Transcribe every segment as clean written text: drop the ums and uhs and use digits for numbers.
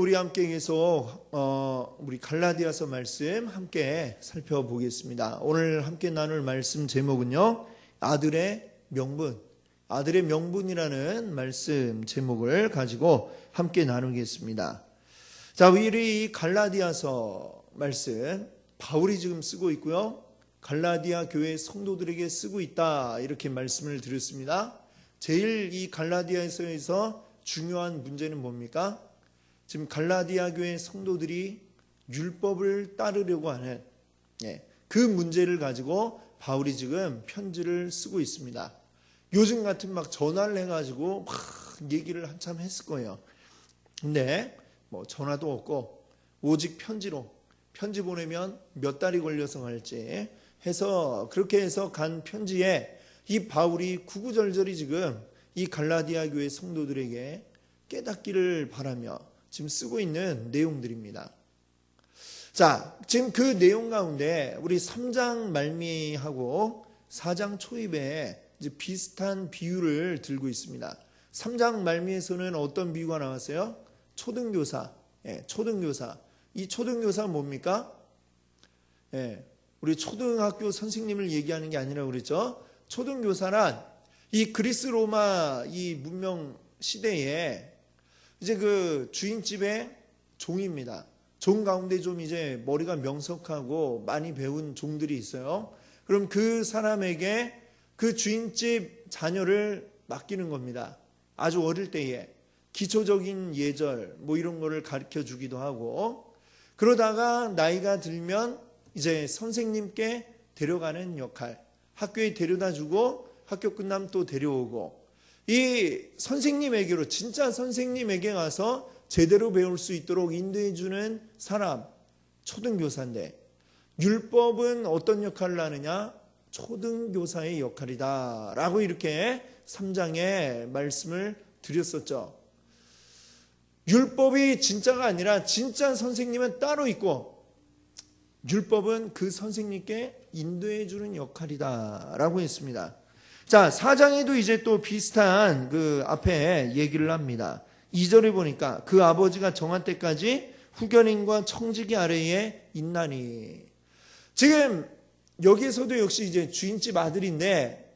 우리 함께 계속 우리 갈라디아서 말씀 함께 살펴보겠습니다. 오늘 함께 나눌 말씀 제목은요, 아들의 명분, 아들의 명분이라는 말씀 제목을 가지고 함께 나누겠습니다. 자, 우리 이 갈라디아서 말씀 바울이 지금 쓰고 있고요, 갈라디아 교회 성도들에게 쓰고 있다, 이렇게 말씀을 드렸습니다. 제일 이 갈라디아서에서 중요한 문제는 뭡니까? 지금 갈라디아 교회 성도들이 율법을 따르려고 하는 그 문제를 가지고 바울이 지금 편지를 쓰고 있습니다. 요즘 같은 막 전화를 해가지고 막 얘기를 한참 했을 거예요. 근데 뭐 전화도 없고 오직 편지로, 편지 보내면 몇 달이 걸려서 갈지 해서 그렇게 해서 간 편지에 이 바울이 구구절절히 지금 이 갈라디아 교회 성도들에게 깨닫기를 바라며 지금 쓰고 있는 내용들입니다. 자, 지금 그 내용 가운데 우리 3장 말미하고 4장 초입에 이제 비슷한 비유를 들고 있습니다. 3장 말미에서는 어떤 비유가 나왔어요? 초등교사. 초등교사. 이 초등교사 뭡니까? 우리 초등학교 선생님을 얘기하는 게 아니라 그랬죠. 초등교사란 이 그리스 로마 이 문명 시대에 이제 그 주인집의 종입니다. 종 가운데 좀 이제 머리가 명석하고 많이 배운 종들이 있어요. 그럼 그 사람에게 그 주인집 자녀를 맡기는 겁니다. 아주 어릴 때에 기초적인 예절 뭐 이런 거를 가르쳐 주기도 하고, 그러다가 나이가 들면 이제 선생님께 데려가는 역할, 학교에 데려다 주고 학교 끝나면 또 데려오고, 이 선생님에게로, 진짜 선생님에게 가서 제대로 배울 수 있도록 인도해 주는 사람, 초등교사인데, 율법은 어떤 역할을 하느냐? 초등교사의 역할이다 라고 이렇게 3장에 말씀을 드렸었죠. 율법이 진짜가 아니라 진짜 선생님은 따로 있고, 율법은 그 선생님께 인도해 주는 역할이다 라고 했습니다. 자, 4장에도 이제 또 비슷한 그 앞에 얘기를 합니다. 2절에 보니까 그 아버지가 정한 때까지 후견인과 청지기 아래에 있나니. 지금 여기에서도 역시 이제 주인집 아들인데,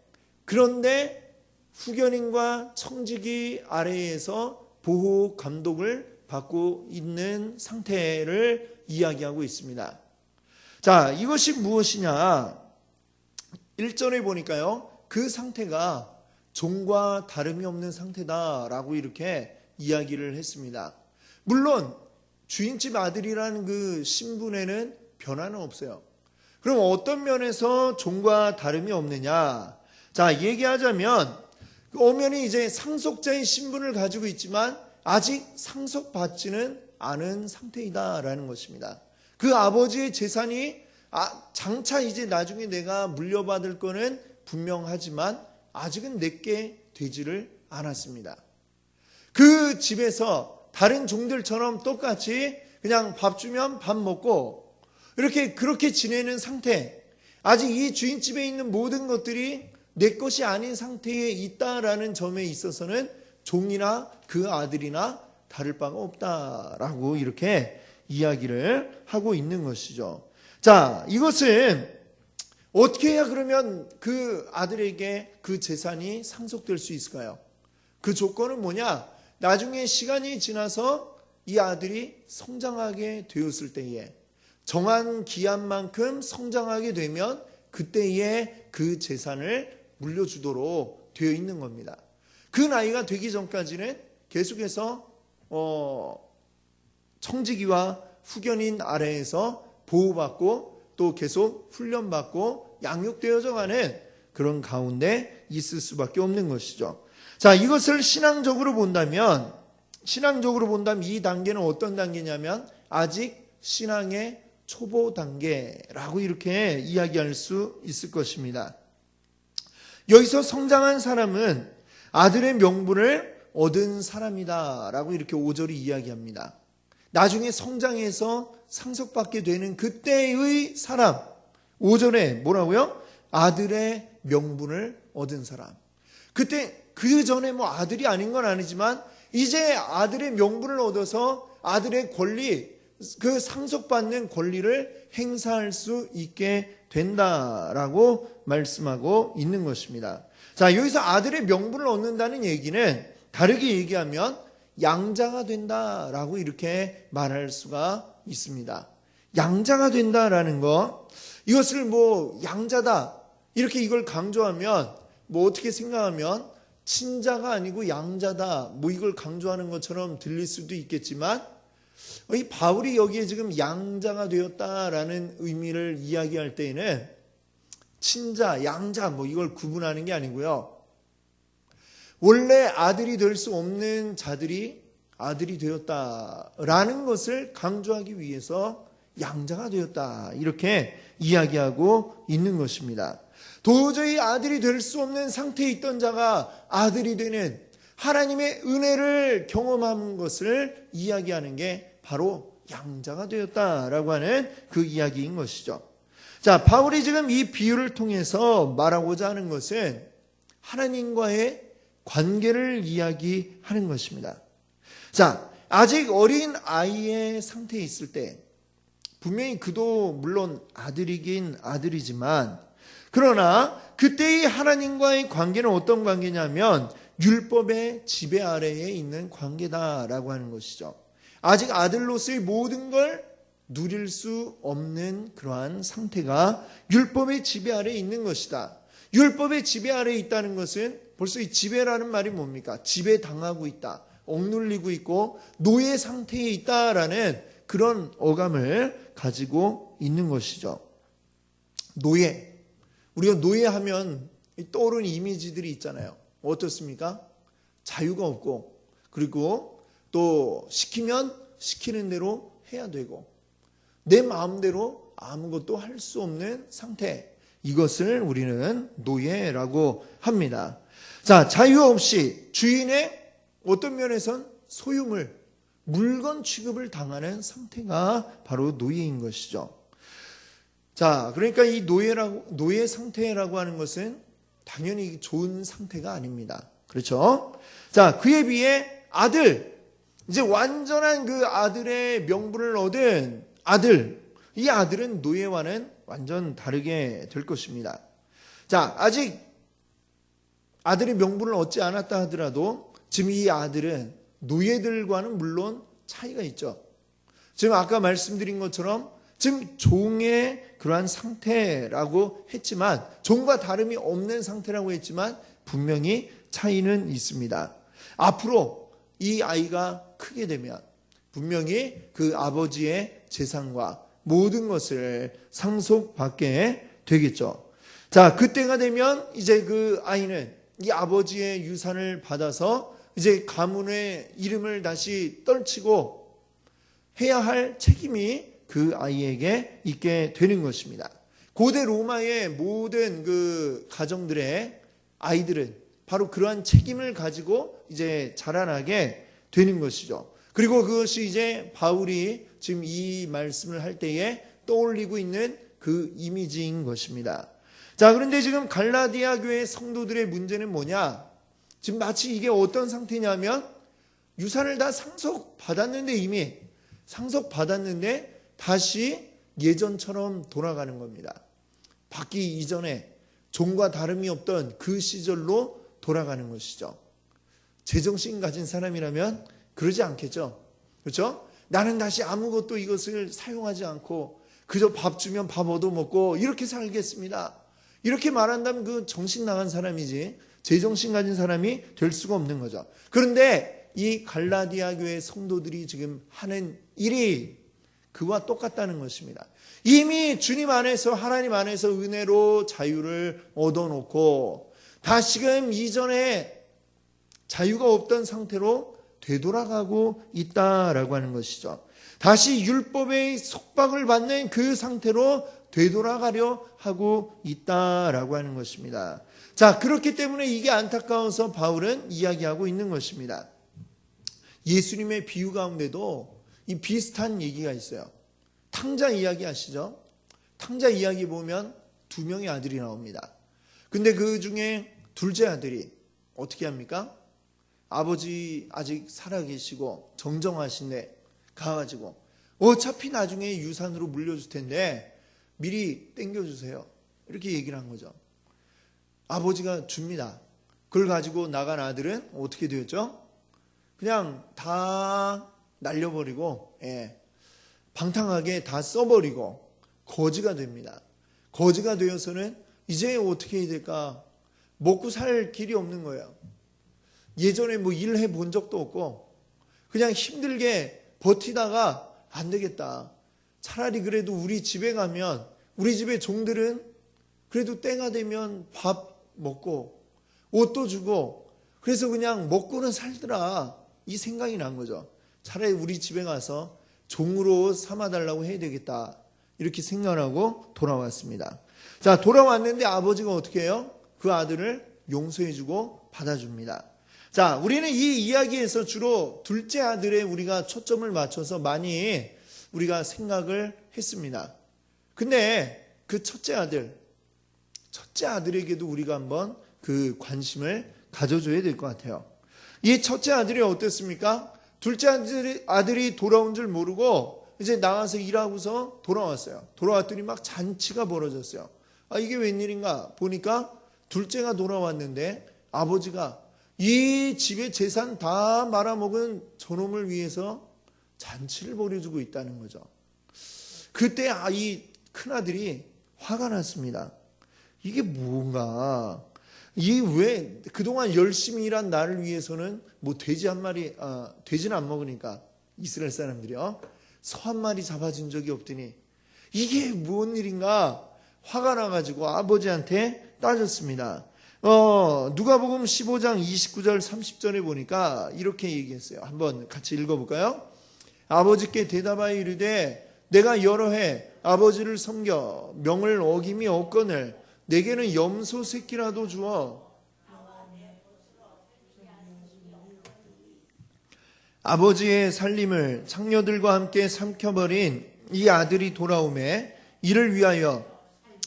그런데 후견인과 청지기 아래에서 보호 감독을 받고 있는 상태를 이야기하고 있습니다. 자, 이것이 무엇이냐? 1절에 보니까요, 그 상태가 종과 다름이 없는 상태다라고 이렇게 이야기를 했습니다. 물론 주인집 아들이라는 그 신분에는 변화는 없어요. 그럼 어떤 면에서 종과 다름이 없느냐? 자, 얘기하자면 엄연히 이제 상속자의 신분을 가지고 있지만 아직 상속받지는 않은 상태이다라는 것입니다. 그 아버지의 재산이 장차 이제 나중에 내가 물려받을 거는 분명하지만 아직은 내게 되지를 않았습니다. 그 집에서 다른 종들처럼 똑같이 그냥 밥 주면 밥 먹고 그렇게 지내는 상태, 아직 이 주인집에 있는 모든 것들이 내 것이 아닌 상태에 있다라는 점에 있어서는 종이나 그 아들이나 다를 바가 없다라고 이렇게 이야기를 하고 있는 것이죠. 자, 이것은 어떻게 해야 그러면 그 아들에게 그 재산이 상속될 수 있을까요? 그 조건은 뭐냐? 나중에 시간이 지나서 이 아들이 성장하게 되었을 때에, 정한 기한만큼 성장하게 되면 그때에 그 재산을 물려주도록 되어 있는 겁니다. 그 나이가 되기 전까지는 계속해서 청지기와 후견인 아래에서 보호받고 또 계속 훈련받고 양육되어져 가는 그런 가운데 있을 수밖에 없는 것이죠. 자, 이것을 신앙적으로 본다면 이 단계는 어떤 단계냐면 아직 신앙의 초보 단계라고 이렇게 이야기할 수 있을 것입니다. 여기서 성장한 사람은 아들의 명분을 얻은 사람이다라고 이렇게 5절이 이야기합니다. 나중에 성장해서 상속받게 되는 그때의 사람, 5절에 뭐라고요? 아들의 명분을 얻은 사람. 그때 그 전에 뭐 아들이 아닌 건 아니지만 이제 아들의 명분을 얻어서 아들의 권리, 그 상속받는 권리를 행사할 수 있게 된다라고 말씀하고 있는 것입니다. 자, 여기서 아들의 명분을 얻는다는 얘기는 다르게 얘기하면 양자가 된다라고 이렇게 말할 수가 있습니다. 양자가 된다라는 거, 이것을 양자다 이렇게 이걸 강조하면 어떻게 생각하면 친자가 아니고 양자다 이걸 강조하는 것처럼 들릴 수도 있겠지만, 이 바울이 여기에 지금 양자가 되었다라는 의미를 이야기할 때에는 친자, 양자 이걸 구분하는 게 아니고요. 원래 아들이 될 수 없는 자들이 아들이 되었다라는 것을 강조하기 위해서 양자가 되었다 이렇게 이야기하고 있는 것입니다. 도저히 아들이 될 수 없는 상태에 있던 자가 아들이 되는 하나님의 은혜를 경험한 것을 이야기하는 게 바로 양자가 되었다라고 하는 그 이야기인 것이죠. 자, 바울이 지금 이 비유를 통해서 말하고자 하는 것은 하나님과의 관계를 이야기하는 것입니다. 자, 아직 어린 아이의 상태에 있을 때 분명히 그도 물론 아들이긴 아들이지만, 그러나 그때의 하나님과의 관계는 어떤 관계냐면 율법의 지배 아래에 있는 관계다라고 하는 것이죠. 아직 아들로서의 모든 걸 누릴 수 없는 그러한 상태가 율법의 지배 아래에 있는 것이다. 율법의 지배 아래에 있다는 것은 벌써 이 지배라는 말이 뭡니까? 지배당하고 있다, 억눌리고 있고 노예 상태에 있다라는 그런 어감을 가지고 있는 것이죠. 노예, 우리가 노예하면 떠오르는 이미지들이 있잖아요. 어떻습니까? 자유가 없고, 그리고 또 시키면 시키는 대로 해야 되고 내 마음대로 아무것도 할 수 없는 상태, 이것을 우리는 노예라고 합니다. 자, 자유 없이 주인의 어떤 면에선 소유물, 물건 취급을 당하는 상태가 바로 노예인 것이죠. 자, 그러니까 이 노예 상태라고 하는 것은 당연히 좋은 상태가 아닙니다. 그렇죠? 자, 그에 비해 아들, 이제 완전한 그 아들의 명분을 얻은 아들, 이 아들은 노예와는 완전 다르게 될 것입니다. 자, 아직 아들의 명분을 얻지 않았다 하더라도 지금 이 아들은 노예들과는 물론 차이가 있죠. 지금 아까 말씀드린 것처럼 지금 종의 그러한 상태라고 했지만, 종과 다름이 없는 상태라고 했지만 분명히 차이는 있습니다. 앞으로 이 아이가 크게 되면 분명히 그 아버지의 재산과 모든 것을 상속받게 되겠죠. 자, 그때가 되면 이제 그 아이는 이 아버지의 유산을 받아서 이제 가문의 이름을 다시 떨치고 해야 할 책임이 그 아이에게 있게 되는 것입니다. 고대 로마의 모든 그 가정들의 아이들은 바로 그러한 책임을 가지고 이제 자라나게 되는 것이죠. 그리고 그것이 이제 바울이 지금 이 말씀을 할 때에 떠올리고 있는 그 이미지인 것입니다. 자, 그런데 지금 갈라디아 교회 성도들의 문제는 뭐냐? 지금 마치 이게 어떤 상태냐면 유산을 다 상속받았는데, 이미 상속받았는데 다시 예전처럼 돌아가는 겁니다. 받기 이전에 종과 다름이 없던 그 시절로 돌아가는 것이죠. 제정신 가진 사람이라면 그러지 않겠죠. 그렇죠? 나는 다시 아무것도 이것을 사용하지 않고 그저 밥 주면 밥 얻어먹고 이렇게 살겠습니다. 이렇게 말한다면 그 정신 나간 사람이지 제정신 가진 사람이 될 수가 없는 거죠. 그런데 이 갈라디아 교회 성도들이 지금 하는 일이 그와 똑같다는 것입니다. 이미 주님 안에서, 하나님 안에서 은혜로 자유를 얻어놓고 다시금 이전에 자유가 없던 상태로 되돌아가고 있다라고 하는 것이죠. 다시 율법의 속박을 받는 그 상태로 되돌아가려 하고 있다라고 하는 것입니다. 자, 그렇기 때문에 이게 안타까워서 바울은 이야기하고 있는 것입니다. 예수님의 비유 가운데도 이 비슷한 얘기가 있어요. 탕자 이야기 아시죠? 탕자 이야기 보면 두 명의 아들이 나옵니다. 근데 그 중에 둘째 아들이 어떻게 합니까? 아버지 아직 살아계시고 정정하신데 가가지고 어차피 나중에 유산으로 물려줄 텐데 미리 땡겨주세요. 이렇게 얘기를 한 거죠. 아버지가 줍니다. 그걸 가지고 나간 아들은 어떻게 되었죠? 그냥 다 날려버리고 방탕하게 다 써버리고 거지가 됩니다. 거지가 되어서는 이제 어떻게 해야 될까? 먹고 살 길이 없는 거예요. 예전에 뭐 일해 본 적도 없고 그냥 힘들게 버티다가 안 되겠다. 차라리 그래도 우리 집에 가면 우리 집의 종들은 그래도 때가 되면 밥 먹고 옷도 주고 그래서 그냥 먹고는 살더라. 이 생각이 난 거죠. 차라리 우리 집에 가서 종으로 삼아달라고 해야 되겠다. 이렇게 생각하고 돌아왔습니다. 자, 돌아왔는데 아버지가 어떻게 해요? 그 아들을 용서해주고 받아줍니다. 자, 우리는 이 이야기에서 주로 둘째 아들에 우리가 초점을 맞춰서 많이 우리가 생각을 했습니다. 근데 그 첫째 아들에게도 우리가 한번 그 관심을 가져줘야 될 것 같아요. 이 첫째 아들이 어땠습니까? 둘째 아들이 돌아온 줄 모르고 이제 나가서 일하고서 돌아왔어요. 돌아왔더니 막 잔치가 벌어졌어요. 이게 웬일인가 보니까 둘째가 돌아왔는데 아버지가 이 집의 재산 다 말아먹은 저놈을 위해서 잔치를 벌여주고 있다는 거죠. 그때 이 큰아들이 화가 났습니다. 이게 뭔가 왜 그동안 열심히 일한 나를 위해서는 뭐 돼지는 안 먹으니까 이스라엘 사람들이요. 소 한 마리 잡아준 적이 없더니 이게 뭔 일인가 화가 나가지고 아버지한테 따졌습니다. 누가복음 15장 29절 30절에 보니까 이렇게 얘기했어요. 한번 같이 읽어볼까요? 아버지께 대답하여 이르되 내가 여러 해 아버지를 섬겨 명을 어김이 없거늘 내게는 염소 새끼라도 주어. 아버지의 살림을 창녀들과 함께 삼켜버린 이 아들이 돌아오매 이를 위하여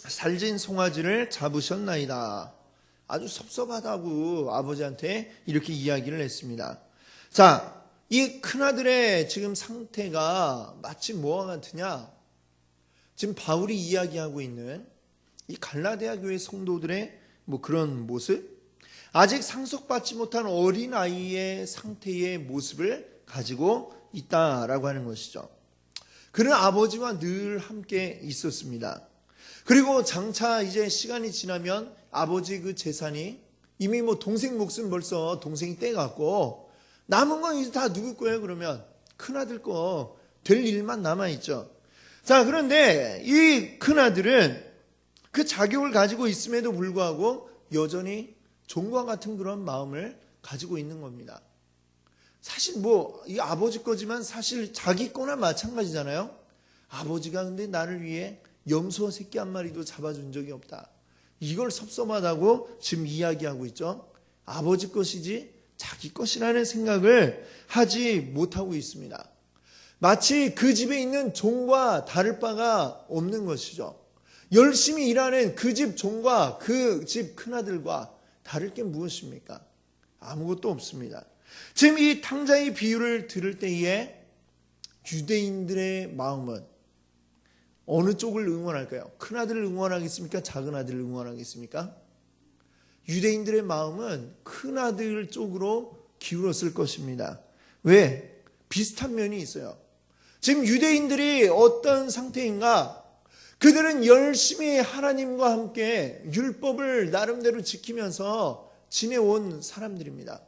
살진 송아지를 잡으셨나이다. 아주 섭섭하다고 아버지한테 이렇게 이야기를 했습니다. 자, 이 큰아들의 지금 상태가 마치 뭐와 같으냐? 지금 바울이 이야기하고 있는 이 갈라디아 교회 성도들의 뭐 그런 모습? 아직 상속받지 못한 어린아이의 상태의 모습을 가지고 있다라고 하는 것이죠. 그는 아버지와 늘 함께 있었습니다. 그리고 장차 이제 시간이 지나면 아버지 그 재산이 이미 뭐 동생 몫은 벌써 동생이 떼갖고 남은 건 이제 다 누구 거예요? 그러면 큰아들 거 될 일만 남아있죠. 자, 그런데 이 큰아들은 그 자격을 가지고 있음에도 불구하고 여전히 종과 같은 그런 마음을 가지고 있는 겁니다. 사실 뭐 이 아버지 거지만 사실 자기 거나 마찬가지잖아요. 아버지가 근데 나를 위해 염소 새끼 한 마리도 잡아준 적이 없다. 이걸 섭섭하다고 지금 이야기하고 있죠. 아버지 것이지 자기 것이라는 생각을 하지 못하고 있습니다. 마치 그 집에 있는 종과 다를 바가 없는 것이죠. 열심히 일하는 그 집 종과 그 집 큰아들과 다를 게 무엇입니까? 아무것도 없습니다. 지금 이 탕자의 비유를 들을 때에 유대인들의 마음은 어느 쪽을 응원할까요? 큰아들을 응원하겠습니까? 작은아들을 응원하겠습니까? 유대인들의 마음은 큰아들 쪽으로 기울었을 것입니다. 왜? 비슷한 면이 있어요. 지금 유대인들이 어떤 상태인가? 그들은 열심히 하나님과 함께 율법을 나름대로 지키면서 지내온 사람들입니다.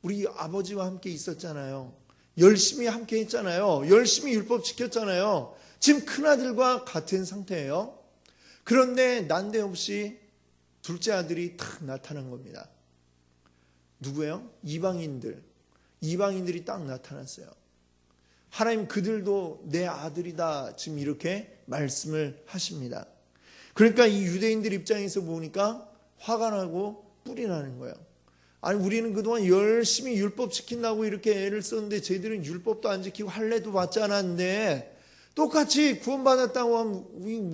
우리 아버지와 함께 있었잖아요. 열심히 함께 했잖아요. 열심히 율법 지켰잖아요. 지금 큰아들과 같은 상태예요. 그런데 난데없이 둘째 아들이 탁 나타난 겁니다. 누구예요? 이방인들이 딱 나타났어요. 하나님 그들도 내 아들이다 지금 이렇게 말씀을 하십니다. 그러니까 이 유대인들 입장에서 보니까 화가 나고 뿔이 나는 거예요. 아니 우리는 그동안 열심히 율법 지킨다고 이렇게 애를 썼는데 쟤들은 율법도 안 지키고 할례도 받지 않았는데 똑같이 구원받았다고 하면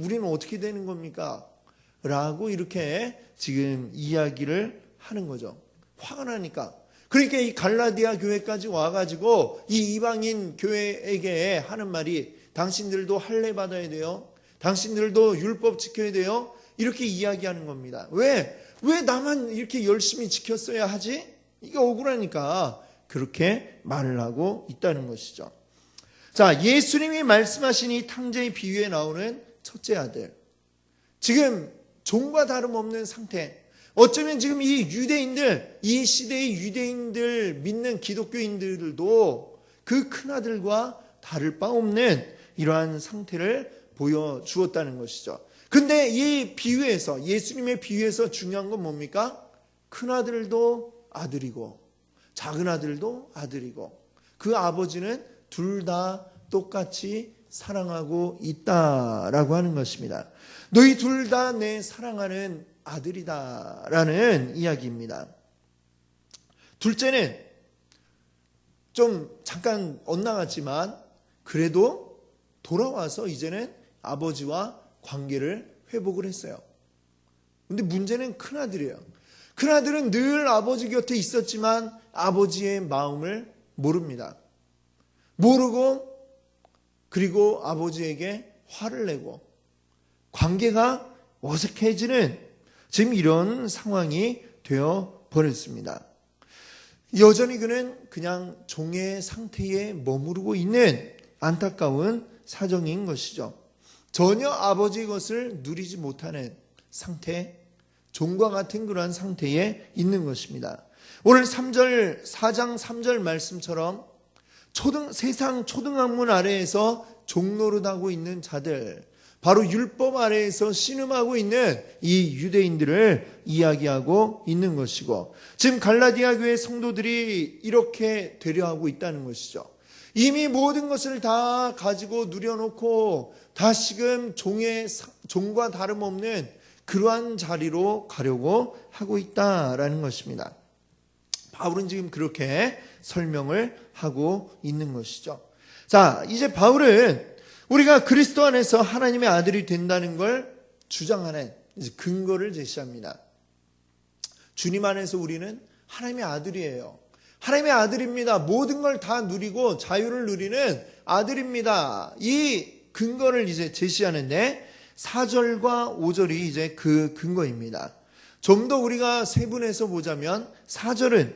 우리는 어떻게 되는 겁니까? 라고 이렇게 지금 이야기를 하는 거죠. 화가 나니까. 그러니까 이 갈라디아 교회까지 와가지고 이 이방인 교회에게 하는 말이 당신들도 할례 받아야 돼요. 당신들도 율법 지켜야 돼요. 이렇게 이야기하는 겁니다. 왜 나만 이렇게 열심히 지켰어야 하지? 이게 억울하니까 그렇게 말을 하고 있다는 것이죠. 자, 예수님이 말씀하신 이 탕자의 비유에 나오는 첫째 아들. 지금 종과 다름없는 상태. 어쩌면 지금 이 유대인들, 이 시대의 유대인들 믿는 기독교인들도 그 큰아들과 다를 바 없는 이러한 상태를 보여주었다는 것이죠. 근데 이 비유에서, 예수님의 비유에서 중요한 건 뭡니까? 큰아들도 아들이고 작은 아들도 아들이고 그 아버지는 둘 다 똑같이 사랑하고 있다라고 하는 것입니다. 너희 둘 다 내 사랑하는 아들이다라는 이야기입니다. 둘째는 좀 잠깐 엇나갔지만 그래도 돌아와서 이제는 아버지와 관계를 회복을 했어요. 근데 문제는 큰아들이에요. 큰아들은 늘 아버지 곁에 있었지만 아버지의 마음을 모릅니다. 모르고 그리고 아버지에게 화를 내고 관계가 어색해지는 지금 이런 상황이 되어 버렸습니다. 여전히 그는 그냥 종의 상태에 머무르고 있는 안타까운 사정인 것이죠. 전혀 아버지의 것을 누리지 못하는 상태, 종과 같은 그러한 상태에 있는 것입니다. 오늘 4장 3절 말씀처럼 세상 초등학문 아래에서 종노릇하고 있는 자들, 바로 율법 아래에서 신음하고 있는 이 유대인들을 이야기하고 있는 것이고, 지금 갈라디아 교회 성도들이 이렇게 되려 하고 있다는 것이죠. 이미 모든 것을 다 가지고 누려놓고 다시금 종과 다름없는 그러한 자리로 가려고 하고 있다라는 것입니다. 바울은 지금 그렇게 설명을 하고 있는 것이죠. 자, 이제 바울은 우리가 그리스도 안에서 하나님의 아들이 된다는 걸 주장하는 이제 근거를 제시합니다. 주님 안에서 우리는 하나님의 아들이에요. 하나님의 아들입니다. 모든 걸 다 누리고 자유를 누리는 아들입니다. 이 근거를 이제 제시하는데 4절과 5절이 이제 그 근거입니다. 좀 더 우리가 세분해서 보자면 4절은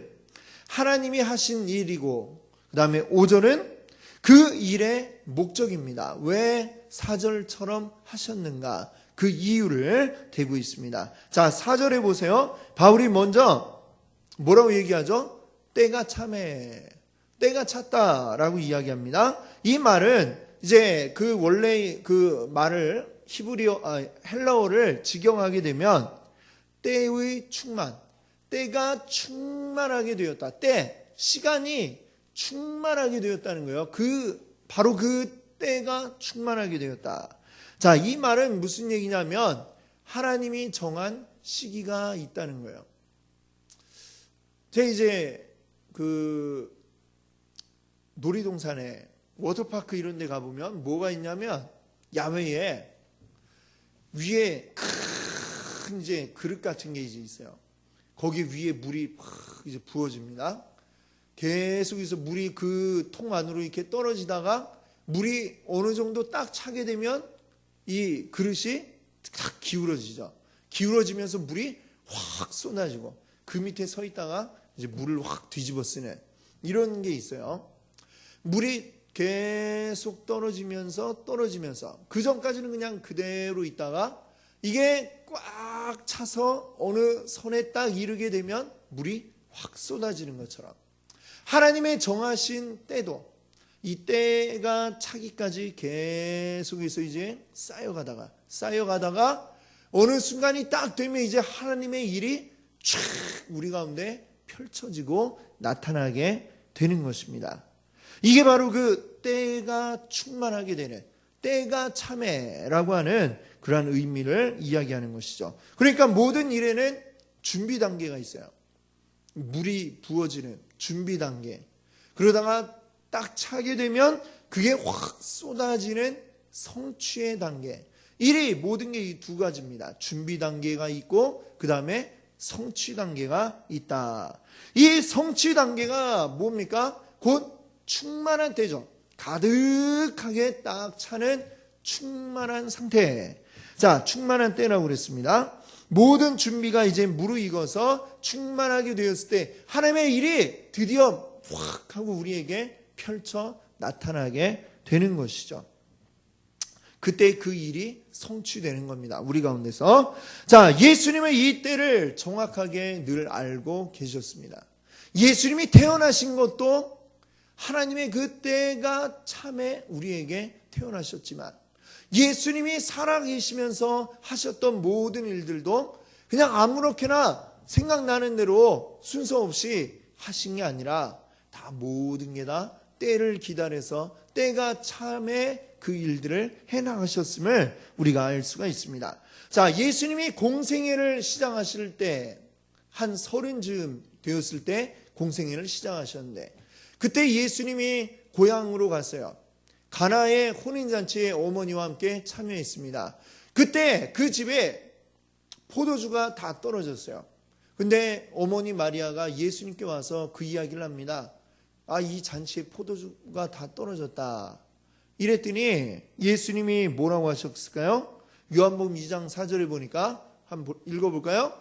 하나님이 하신 일이고 그 다음에 5절은 그 일의 목적입니다. 왜 4절처럼 하셨는가? 그 이유를 대고 있습니다. 자, 4절에 보세요. 바울이 먼저 뭐라고 얘기하죠? 때가 참해, 때가 찼다라고 이야기합니다. 이 말은 이제 그 원래 그 말을 헬라어를 직역하게 되면 때의 충만, 때가 충만하게 되었다. 때, 시간이 충만하게 되었다는 거예요. 바로 그 때가 충만하게 되었다. 자, 이 말은 무슨 얘기냐면 하나님이 정한 시기가 있다는 거예요. 제가 이제 그 놀이동산에 워터파크 이런 데 가보면 뭐가 있냐면 야외에 위에 큰 이제 그릇 같은 게 이제 있어요. 거기 위에 물이 이제 부어집니다. 계속해서 물이 그 통 안으로 이렇게 떨어지다가 물이 어느 정도 딱 차게 되면 이 그릇이 딱 기울어지죠. 기울어지면서 물이 확 쏟아지고 그 밑에 서 있다가 이제 물을 확 뒤집어 쓰는 이런 게 있어요. 물이 계속 떨어지면서 그 전까지는 그냥 그대로 있다가 이게 꽉 차서 어느 선에 딱 이르게 되면 물이 확 쏟아지는 것처럼 하나님의 정하신 때도 이 때가 차기까지 계속해서 이제 쌓여가다가 어느 순간이 딱 되면 이제 하나님의 일이 쫙 우리 가운데 펼쳐지고 나타나게 되는 것입니다. 이게 바로 그 때가 충만하게 되는 때가 참해라고 하는 그러한 의미를 이야기하는 것이죠. 그러니까 모든 일에는 준비 단계가 있어요. 물이 부어지는 준비 단계. 그러다가 딱 차게 되면 그게 확 쏟아지는 성취의 단계. 일이 모든 게 이 두 가지입니다. 준비 단계가 있고 그 다음에 성취 단계가 있다. 이 성취 단계가 뭡니까? 곧 충만한 때죠. 가득하게 딱 차는 충만한 상태. 자, 충만한 때라고 그랬습니다. 모든 준비가 이제 무르익어서 충만하게 되었을 때 하나님의 일이 드디어 확 하고 우리에게 펼쳐 나타나게 되는 것이죠. 그때 그 일이 성취되는 겁니다. 우리 가운데서. 자, 예수님은 이 때를 정확하게 늘 알고 계셨습니다. 예수님이 태어나신 것도 하나님의 그 때가 참에 우리에게 태어나셨지만 예수님이 살아계시면서 하셨던 모든 일들도 그냥 아무렇게나 생각나는 대로 순서 없이 하신 게 아니라 다 모든 게 다 때를 기다려서 때가 참에 그 일들을 해나가셨음을 우리가 알 수가 있습니다. 자, 예수님이 공생애를 시작하실 때 한 30쯤 되었을 때 공생애를 시작하셨는데 그때 예수님이 고향으로 갔어요. 가나의 혼인잔치에 어머니와 함께 참여했습니다. 그때 그 집에 포도주가 다 떨어졌어요. 근데 어머니 마리아가 예수님께 와서 그 이야기를 합니다. 아, 이 잔치에 포도주가 다 떨어졌다. 이랬더니 예수님이 뭐라고 하셨을까요? 요한복음 2장 4절에 보니까 한번 읽어볼까요?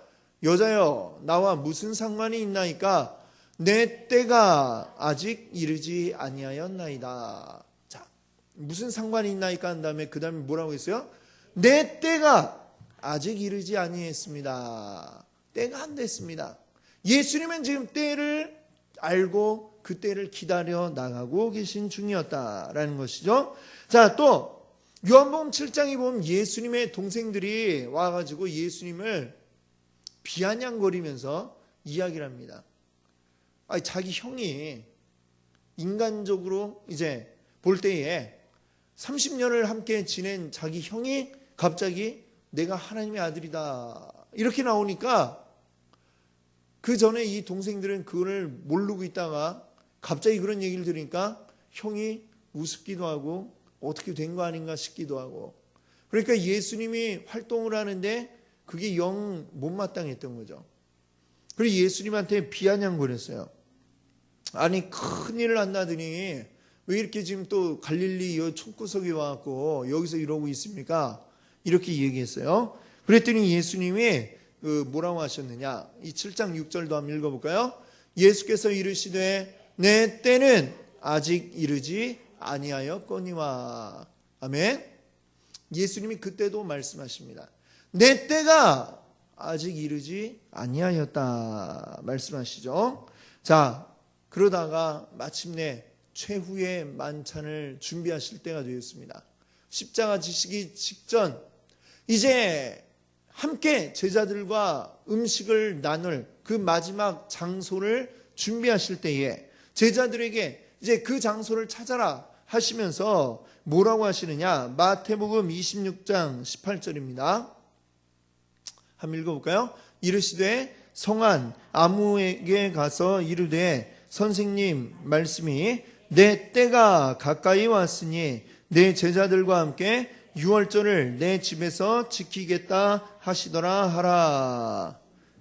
여자여, 나와 무슨 상관이 있나이까? 내 때가 아직 이르지 아니하였나이다. 자, 무슨 상관이 있나이까 한 다음에 그 다음에 뭐라고 했어요? 내 때가 아직 이르지 아니했습니다. 때가 안 됐습니다. 예수님은 지금 때를 알고 그 때를 기다려 나가고 계신 중이었다라는 것이죠. 자, 또 요한복음 7장에 보면 예수님의 동생들이 와가지고 예수님을 비아냥거리면서 이야기를 합니다. 아니, 자기 형이 인간적으로 이제 볼 때에 30년을 함께 지낸 자기 형이 갑자기 내가 하나님의 아들이다 이렇게 나오니까 그 전에 이 동생들은 그거를 모르고 있다가 갑자기 그런 얘기를 들으니까 형이 우습기도 하고 어떻게 된 거 아닌가 싶기도 하고 그러니까 예수님이 활동을 하는데 그게 영 못마땅했던 거죠. 그리고 예수님한테 비아냥거렸어요. 아니, 큰일을 한다더니 왜 이렇게 지금 또 갈릴리 요 촌구석에 와갖고 여기서 이러고 있습니까? 이렇게 얘기했어요. 그랬더니 예수님이 뭐라고 하셨느냐? 이 7장 6절도 한번 읽어볼까요? 예수께서 이르시되 내 때는 아직 이르지 아니하였거니와. 아멘. 예수님이 그때도 말씀하십니다. 내 때가 아직 이르지 아니하였다 말씀하시죠. 자, 그러다가 마침내 최후의 만찬을 준비하실 때가 되었습니다. 십자가 지시기 직전 이제 함께 제자들과 음식을 나눌 그 마지막 장소를 준비하실 때에 제자들에게 이제 그 장소를 찾아라 하시면서 뭐라고 하시느냐? 마태복음 26장 18절입니다. 한번 읽어볼까요? 이르시되 성한 아무에게 가서 이르되 선생님 말씀이 내 때가 가까이 왔으니 내 제자들과 함께 유월절을 내 집에서 지키겠다 하시더라 하라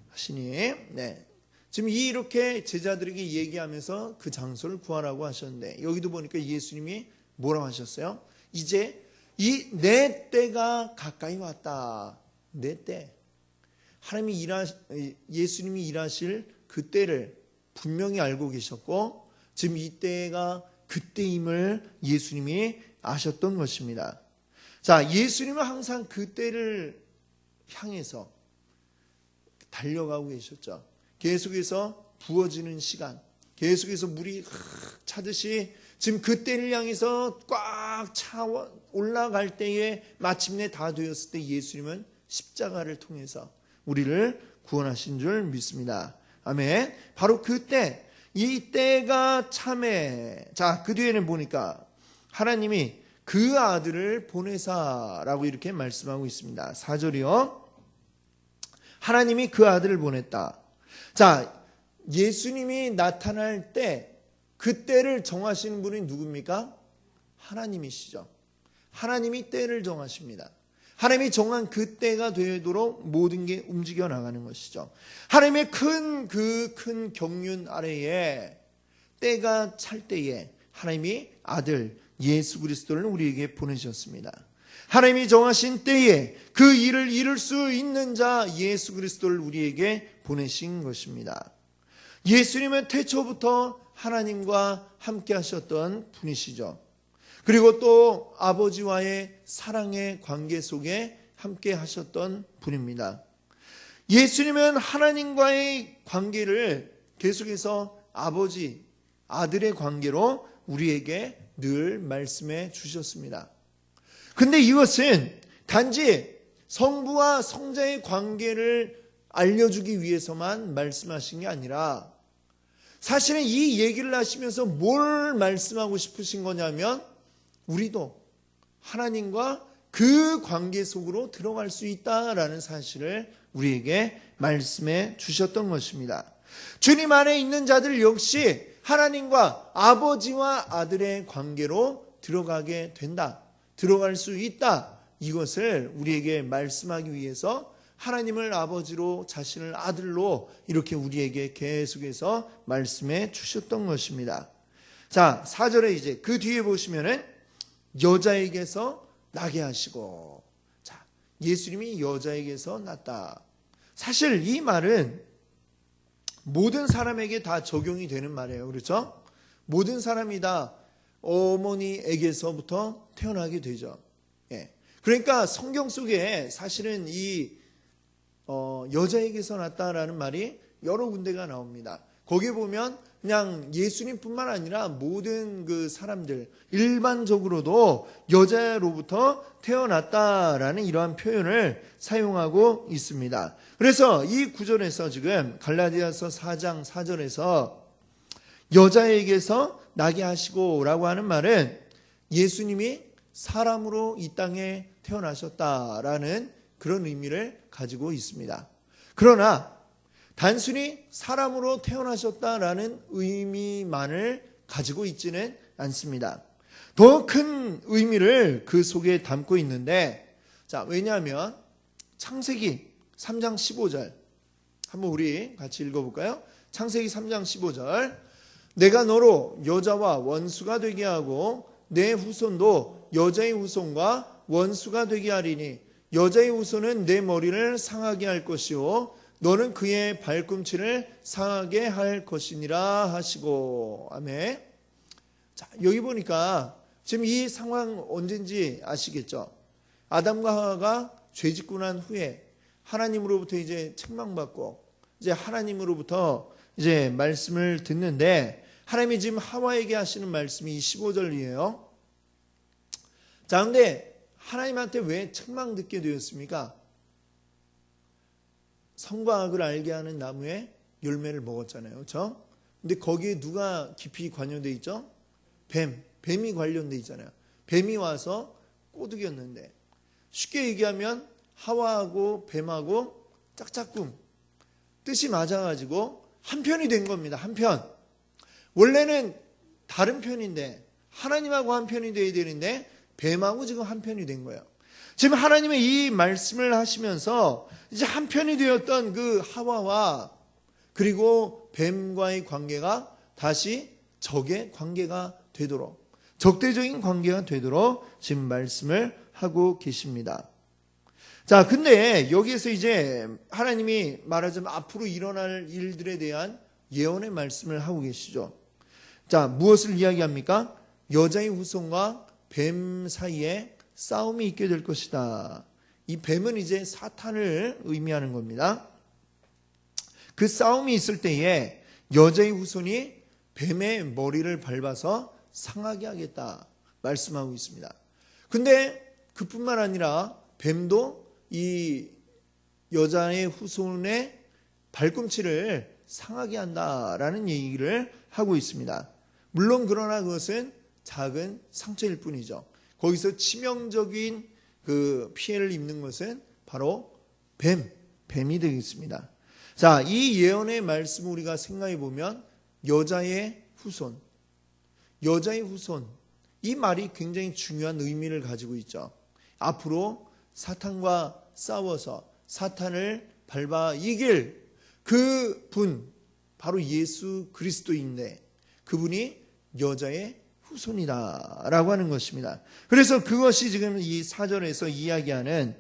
하시니 네. 지금 이렇게 제자들에게 얘기하면서 그 장소를 구하라고 하셨는데 여기도 보니까 예수님이 뭐라고 하셨어요? 이제 이 내 때가 가까이 왔다. 내 때. 하나님이 예수님이 일하실 그 때를 분명히 알고 계셨고 지금 이 때가 그때임을 예수님이 아셨던 것입니다. 자, 예수님은 항상 그 때를 향해서 달려가고 계셨죠. 계속해서 부어지는 시간, 계속해서 물이 차듯이 지금 그 때를 향해서 꽉 차 올라갈 때에 마침내 다 되었을 때 예수님은 십자가를 통해서 우리를 구원하신 줄 믿습니다. 아멘. 바로 그때, 이 때가 참에, 자, 그 뒤에는 보니까 하나님이 그 아들을 보내사라고 이렇게 말씀하고 있습니다. 4절이요. 하나님이 그 아들을 보냈다. 자, 예수님이 나타날 때, 그 때를 정하시는 분이 누굽니까? 하나님이시죠. 하나님이 때를 정하십니다. 하나님이 정한 그 때가 되도록 모든 게 움직여 나가는 것이죠. 하나님의 큰 경륜 아래에 때가 찰 때에 하나님이 아들 예수 그리스도를 우리에게 보내셨습니다. 하나님이 정하신 때에 그 일을 이룰 수 있는 자 예수 그리스도를 우리에게 보내신 것입니다. 예수님은 태초부터 하나님과 함께 하셨던 분이시죠. 그리고 또 아버지와의 사랑의 관계 속에 함께 하셨던 분입니다. 예수님은 하나님과의 관계를 계속해서 아버지, 아들의 관계로 우리에게 늘 말씀해 주셨습니다. 근데 이것은 단지 성부와 성자의 관계를 알려주기 위해서만 말씀하신 게 아니라 사실은 이 얘기를 하시면서 뭘 말씀하고 싶으신 거냐면 우리도 하나님과 그 관계 속으로 들어갈 수 있다라는 사실을 우리에게 말씀해 주셨던 것입니다. 주님 안에 있는 자들 역시 하나님과 아버지와 아들의 관계로 들어가게 된다. 들어갈 수 있다. 이것을 우리에게 말씀하기 위해서 하나님을 아버지로 자신을 아들로 이렇게 우리에게 계속해서 말씀해 주셨던 것입니다. 자, 4절에 이제 그 뒤에 보시면은 여자에게서 나게 하시고, 자, 예수님이 여자에게서 났다. 사실 이 말은 모든 사람에게 다 적용이 되는 말이에요. 그렇죠? 모든 사람이 다 어머니에게서부터 태어나게 되죠. 예. 그러니까 성경 속에 사실은 이 여자에게서 났다라는 말이 여러 군데가 나옵니다. 거기에 보면 그냥 예수님뿐만 아니라 모든 그 사람들 일반적으로도 여자로부터 태어났다라는 이러한 표현을 사용하고 있습니다. 그래서 이 구절에서 지금 갈라디아서 4장 4절에서 여자에게서 나게 하시고 라고 하는 말은 예수님이 사람으로 이 땅에 태어나셨다라는 그런 의미를 가지고 있습니다. 그러나 단순히 사람으로 태어나셨다라는 의미만을 가지고 있지는 않습니다. 더 큰 의미를 그 속에 담고 있는데, 자, 왜냐하면 창세기 3장 15절 한번 우리 같이 읽어볼까요? 창세기 3장 15절 내가 너로 여자와 원수가 되게 하고 내 후손도 여자의 후손과 원수가 되게 하리니 여자의 후손은 내 머리를 상하게 할 것이요 너는 그의 발꿈치를 상하게 할 것이니라 하시고. 아멘. 자, 여기 보니까 지금 이 상황 언젠지 아시겠죠? 아담과 하와가 죄짓고 난 후에 하나님으로부터 이제 책망받고 이제 하나님으로부터 이제 말씀을 듣는데 하나님이 지금 하와에게 하시는 말씀이 15절이에요. 자, 근데 하나님한테 왜 책망 듣게 되었습니까? 선과 악을 알게 하는 나무의 열매를 먹었잖아요. 그렇죠? 근데 거기에 누가 깊이 관여되어 있죠? 뱀이 관련되어 있잖아요. 뱀이 와서 꼬드겼는데 쉽게 얘기하면 하와하고 뱀하고 짝짝꿍 뜻이 맞아가지고 한편이 된 겁니다. 한편. 원래는 다른 편인데 하나님하고 한편이 돼야 되는데 뱀하고 지금 한편이 된 거예요. 지금 하나님의 이 말씀을 하시면서 이제 한편이 되었던 그 하와와 그리고 뱀과의 관계가 다시 적의 관계가 되도록, 적대적인 관계가 되도록 지금 말씀을 하고 계십니다. 자, 근데 여기에서 이제 하나님이 말하자면 앞으로 일어날 일들에 대한 예언의 말씀을 하고 계시죠. 자, 무엇을 이야기합니까? 여자의 후손과 뱀 사이에 싸움이 있게 될 것이다. 이 뱀은 이제 사탄을 의미하는 겁니다. 그 싸움이 있을 때에 여자의 후손이 뱀의 머리를 밟아서 상하게 하겠다 말씀하고 있습니다. 근데 그뿐만 아니라 뱀도 이 여자의 후손의 발꿈치를 상하게 한다라는 얘기를 하고 있습니다. 물론 그러나 그것은 작은 상처일 뿐이죠. 거기서 치명적인 그 피해를 입는 것은 바로 뱀이 되겠습니다. 자, 이 예언의 말씀을 우리가 생각해 보면 여자의 후손, 이 말이 굉장히 중요한 의미를 가지고 있죠. 앞으로 사탄과 싸워서 사탄을 밟아 이길 그 분, 바로 예수 그리스도인데 그분이 여자의 후손이다 라고 하는 것입니다. 그래서 그것이 지금 이 4절에서 이야기하는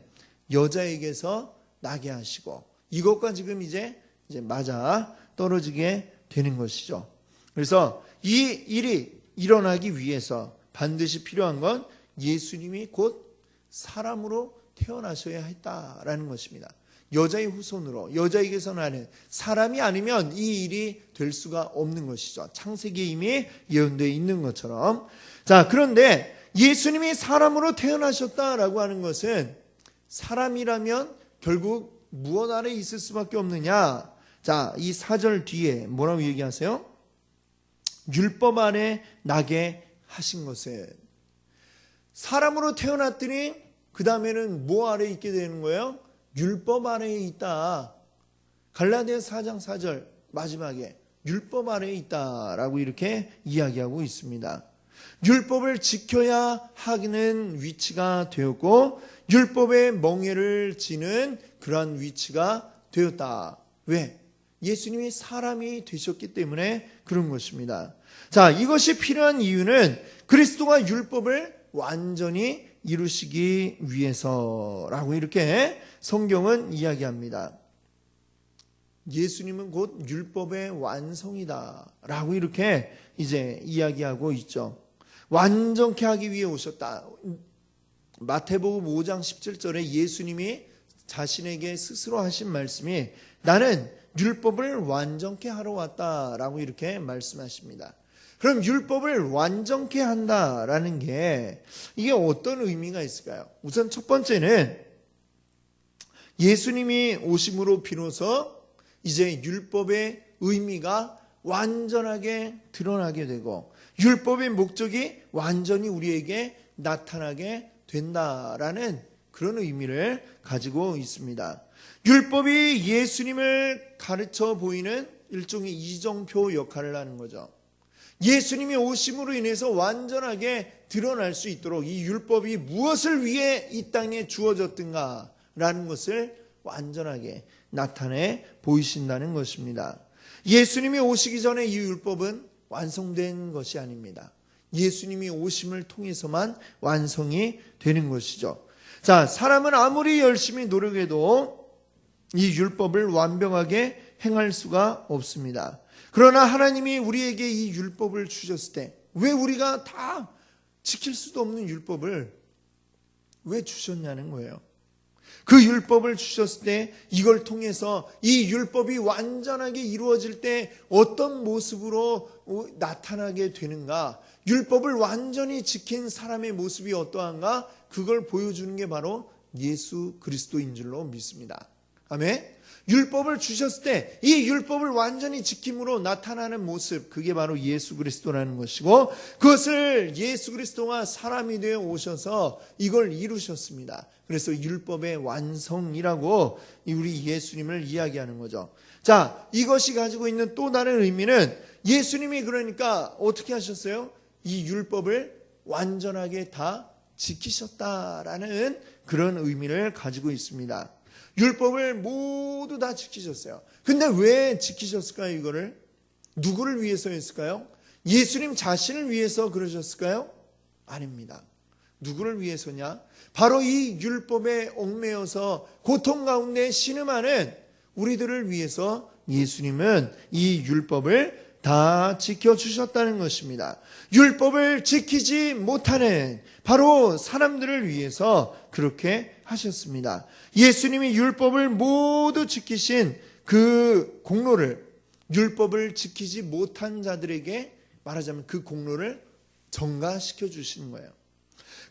여자에게서 나게 하시고, 이것과 지금 이제 맞아 떨어지게 되는 것이죠. 그래서 이 일이 일어나기 위해서 반드시 필요한 건 예수님이 곧 사람으로 태어나셔야 했다라는 것입니다. 여자의 후손으로, 여자에게서 나는 사람이 아니면 이 일이 될 수가 없는 것이죠. 창세기에 이미 예언되어 있는 것처럼. 자, 그런데 예수님이 사람으로 태어나셨다라고 하는 것은 사람이라면 결국 무엇 아래 있을 수밖에 없느냐? 자, 이 4절 뒤에 뭐라고 얘기하세요? 율법 아래 나게 하신 것은, 사람으로 태어났더니 그 다음에는 뭐 아래 있게 되는 거예요? 율법 아래에 있다. 갈라디아서 4장 4절 마지막에 율법 아래에 있다라고 이렇게 이야기하고 있습니다. 율법을 지켜야 하는 위치가 되었고 율법의 멍에를 지는 그러한 위치가 되었다. 왜? 예수님이 사람이 되셨기 때문에 그런 것입니다. 자, 이것이 필요한 이유는 그리스도가 율법을 완전히 이루시기 위해서라고 이렇게 성경은 이야기합니다. 예수님은 곧 율법의 완성이다 라고 이렇게 이제 이야기하고 있죠. 완전케 하기 위해 오셨다. 마태복음 5장 17절에 예수님이 자신에게 스스로 하신 말씀이 나는 율법을 완전케 하러 왔다라고 이렇게 말씀하십니다. 그럼 율법을 완전케 한다라는 게 이게 어떤 의미가 있을까요? 우선 첫 번째는 예수님이 오심으로 비로소 이제 율법의 의미가 완전하게 드러나게 되고 율법의 목적이 완전히 우리에게 나타나게 된다라는 그런 의미를 가지고 있습니다. 율법이 예수님을 가르쳐 보이는 일종의 이정표 역할을 하는 거죠. 예수님이 오심으로 인해서 완전하게 드러날 수 있도록 이 율법이 무엇을 위해 이 땅에 주어졌든가라는 것을 완전하게 나타내 보이신다는 것입니다. 예수님이 오시기 전에 이 율법은 완성된 것이 아닙니다. 예수님이 오심을 통해서만 완성이 되는 것이죠. 자, 사람은 아무리 열심히 노력해도 이 율법을 완벽하게 행할 수가 없습니다. 그러나 하나님이 우리에게 이 율법을 주셨을 때 왜 우리가 다 지킬 수도 없는 율법을 왜 주셨냐는 거예요. 그 율법을 주셨을 때 이걸 통해서 이 율법이 완전하게 이루어질 때 어떤 모습으로 나타나게 되는가, 율법을 완전히 지킨 사람의 모습이 어떠한가, 그걸 보여주는 게 바로 예수 그리스도인 줄로 믿습니다. 아멘. 율법을 주셨을 때 이 율법을 완전히 지킴으로 나타나는 모습, 그게 바로 예수 그리스도라는 것이고 그것을 예수 그리스도가 사람이 되어 오셔서 이걸 이루셨습니다. 그래서 율법의 완성이라고 우리 예수님을 이야기하는 거죠. 자, 이것이 가지고 있는 또 다른 의미는 예수님이 그러니까 어떻게 하셨어요? 이 율법을 완전하게 다 지키셨다라는 그런 의미를 가지고 있습니다. 율법을 모두 다 지키셨어요. 근데 왜 지키셨을까요? 이거를 누구를 위해서 했을까요? 예수님 자신을 위해서 그러셨을까요? 아닙니다. 누구를 위해서냐? 바로 이 율법에 얽매여서 고통 가운데 신음하는 우리들을 위해서 예수님은 이 율법을 다 지켜주셨다는 것입니다. 율법을 지키지 못하는 바로 사람들을 위해서 그렇게 하셨습니다. 예수님이 율법을 모두 지키신 그 공로를, 율법을 지키지 못한 자들에게 말하자면 그 공로를 전가시켜 주시는 거예요.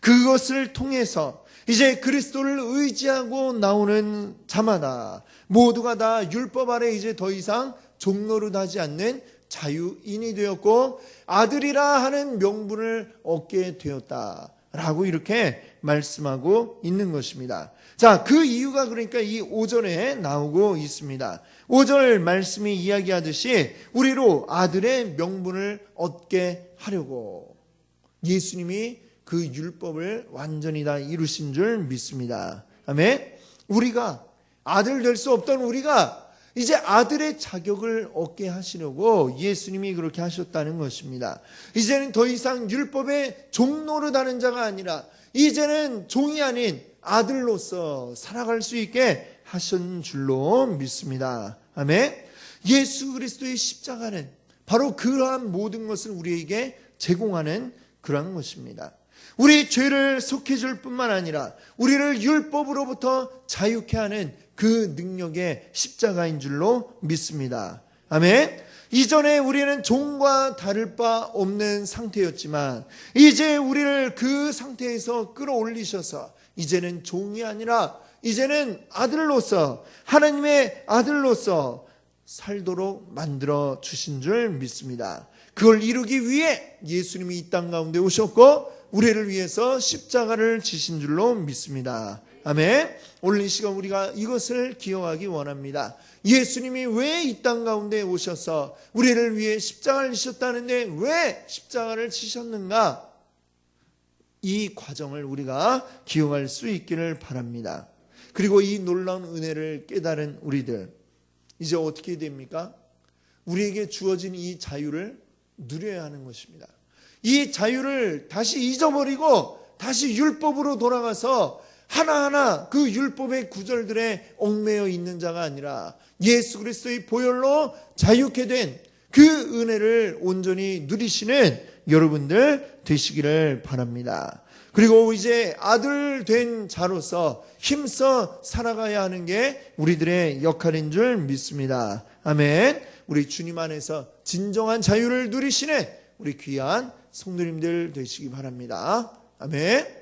그것을 통해서 이제 그리스도를 의지하고 나오는 자마다 모두가 다 율법 아래 이제 더 이상 종노릇하지 않는 자유인이 되었고 아들이라 하는 명분을 얻게 되었다라고 이렇게 말씀하고 있는 것입니다. 자, 그 이유가 그러니까 이 5절에 나오고 있습니다. 5절 말씀이 이야기하듯이 우리로 아들의 명분을 얻게 하려고 예수님이 그 율법을 완전히 다 이루신 줄 믿습니다. 아멘. 우리가 아들 될 수 없던 우리가 이제 아들의 자격을 얻게 하시려고 예수님이 그렇게 하셨다는 것입니다. 이제는 더 이상 율법의 종 노릇하는 자가 아니라 이제는 종이 아닌 아들로서 살아갈 수 있게 하신 줄로 믿습니다. 아멘. 예수 그리스도의 십자가는 바로 그러한 모든 것을 우리에게 제공하는 그러한 것입니다. 우리 죄를 속해줄 뿐만 아니라 우리를 율법으로부터 자유케 하는 그 능력의 십자가인 줄로 믿습니다. 아멘. 이전에 우리는 종과 다를 바 없는 상태였지만 이제 우리를 그 상태에서 끌어올리셔서 이제는 종이 아니라 이제는 아들로서, 하나님의 아들로서 살도록 만들어 주신 줄 믿습니다. 그걸 이루기 위해 예수님이 이 땅 가운데 오셨고 우리를 위해서 십자가를 지신 줄로 믿습니다. 아멘. 오늘 이 시간 우리가 이것을 기억하기 원합니다. 예수님이 왜 이 땅 가운데 오셔서 우리를 위해 십자가를 지셨다는데 왜 십자가를 지셨는가? 이 과정을 우리가 기억할 수 있기를 바랍니다. 그리고 이 놀라운 은혜를 깨달은 우리들, 이제 어떻게 됩니까? 우리에게 주어진 이 자유를 누려야 하는 것입니다. 이 자유를 다시 잊어버리고 다시 율법으로 돌아가서 하나하나 그 율법의 구절들에 얽매여 있는 자가 아니라 예수 그리스도의 보혈로 자유케 된 그 은혜를 온전히 누리시는 여러분들 되시기를 바랍니다. 그리고 이제 아들 된 자로서 힘써 살아가야 하는 게 우리들의 역할인 줄 믿습니다. 아멘. 우리 주님 안에서 진정한 자유를 누리시는 우리 귀한 성도님들 되시기 바랍니다. 아멘.